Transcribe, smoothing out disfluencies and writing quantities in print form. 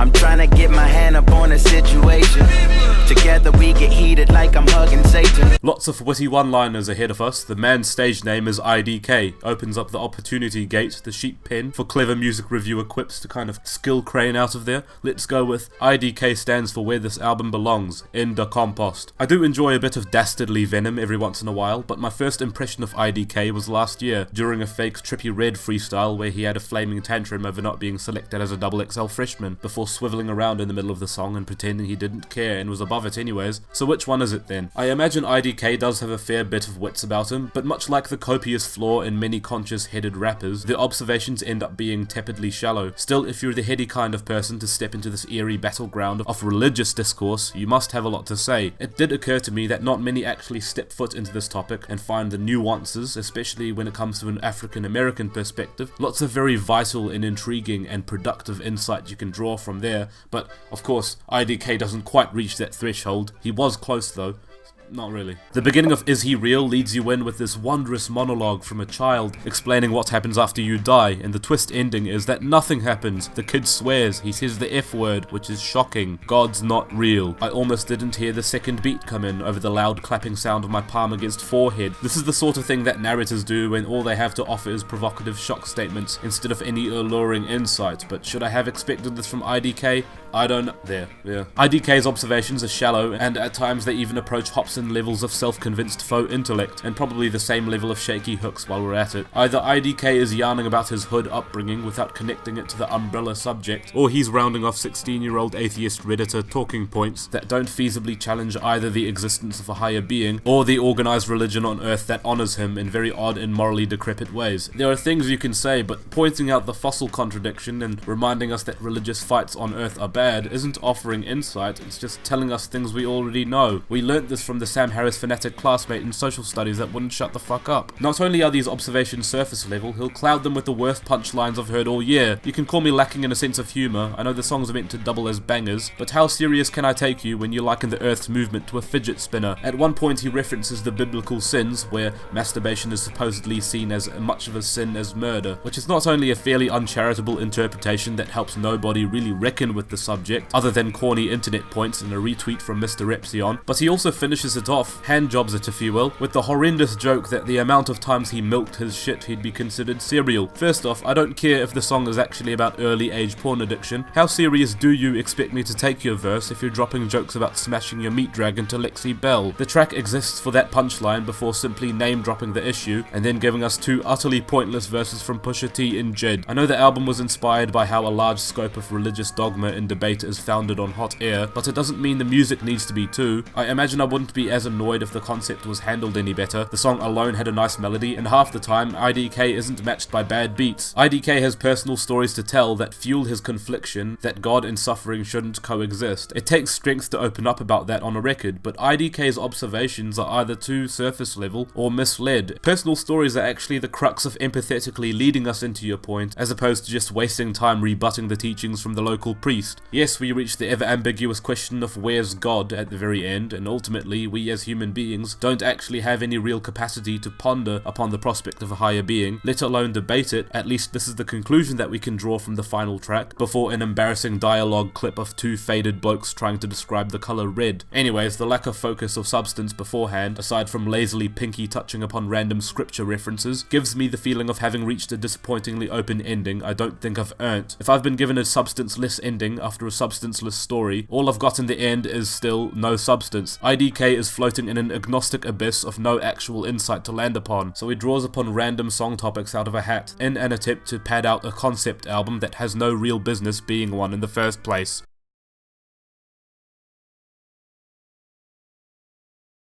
I'm trying to get my hand up on a situation. Together we get heated like I'm hugging Satan. Lots of witty one-liners ahead of us. The man's stage name is IDK. Opens up the opportunity gate, the sheep pen, for clever music reviewer quips to kind of skill crane out of there. Let's go with IDK stands for where this album belongs, in the compost. I do enjoy a bit of dastardly venom every once in a while, but my first impression of IDK was last year, during a fake Trippy Red freestyle where he had a flaming tantrum over not being selected as a XXL freshman, before swiveling around in the middle of the song and pretending he didn't care and was above it anyways. So which one is it then? I imagine IDK does have a fair bit of wits about him, but much like the copious flaw in many conscious-headed rappers, the observations end up being tepidly shallow. Still, if you're the heady kind of person to step into this eerie battleground of religious discourse, you must have a lot to say. It did occur to me that not many actually step foot into this topic and find the nuances, especially when it comes to an African-American perspective. Lots of very vital and intriguing and productive insight you can draw from there, but of course, IDK doesn't quite reach that threshold. He was close though. Not really. The beginning of Is He Real leads you in with this wondrous monologue from a child explaining what happens after you die, and the twist ending is that nothing happens. The kid swears, he says the F word, which is shocking. God's not real. I almost didn't hear the second beat come in over the loud clapping sound of my palm against forehead. This is the sort of thing that narrators do when all they have to offer is provocative shock statements instead of any alluring insight, but should I have expected this from IDK? I don't know. There, yeah. IDK's observations are shallow, and at times they even approach Hobson levels of self-convinced faux intellect, and probably the same level of shaky hooks while we're at it. Either IDK is yarning about his hood upbringing without connecting it to the umbrella subject, or he's rounding off 16-year-old atheist redditor talking points that don't feasibly challenge either the existence of a higher being, or the organized religion on earth that honors him in very odd and morally decrepit ways. There are things you can say, but pointing out the fossil contradiction and reminding us that religious fights on earth are bad isn't offering insight, it's just telling us things we already know. We learnt this from the Sam Harris fanatic classmate in social studies that wouldn't shut the fuck up. Not only are these observations surface level, he'll cloud them with the worst punchlines I've heard all year. You can call me lacking in a sense of humour, I know the songs are meant to double as bangers, but how serious can I take you when you liken the earth's movement to a fidget spinner? At one point he references the biblical sins, where masturbation is supposedly seen as much of a sin as murder, which is not only a fairly uncharitable interpretation that helps nobody really reckon with the subject, other than corny internet points and a retweet from Mr. Epsilon, but he also finishes it off, handjobs it if you will, with the horrendous joke that the amount of times he milked his shit he'd be considered serial. First off, I don't care if the song is actually about early age porn addiction. How serious do you expect me to take your verse if you're dropping jokes about smashing your meat dragon to Lexi Bell? The track exists for that punchline before simply name dropping the issue and then giving us two utterly pointless verses from Pusha T and Jid. I know the album was inspired by how a large scope of religious dogma and debate is founded on hot air, but it doesn't mean the music needs to be too. I imagine I wouldn't be as annoyed if the concept was handled any better. The song alone had a nice melody, and half the time IDK isn't matched by bad beats. IDK has personal stories to tell that fuel his confliction that God and suffering shouldn't coexist. It takes strength to open up about that on a record, but IDK's observations are either too surface level or misled. Personal stories are actually the crux of empathetically leading us into your point, as opposed to just wasting time rebutting the teachings from the local priest. Yes, we reach the ever ambiguous question of where's God at the very end, and ultimately we as human beings don't actually have any real capacity to ponder upon the prospect of a higher being, let alone debate it. At least this is the conclusion that we can draw from the final track, before an embarrassing dialogue clip of two faded blokes trying to describe the colour red. Anyways, the lack of focus or substance beforehand, aside from lazily pinky touching upon random scripture references, gives me the feeling of having reached a disappointingly open ending I don't think I've earned. If I've been given a substance-less ending after a substanceless story, all I've got in the end is still no substance. IDK is floating in an agnostic abyss of no actual insight to land upon, so he draws upon random song topics out of a hat, in an attempt to pad out a concept album that has no real business being one in the first place.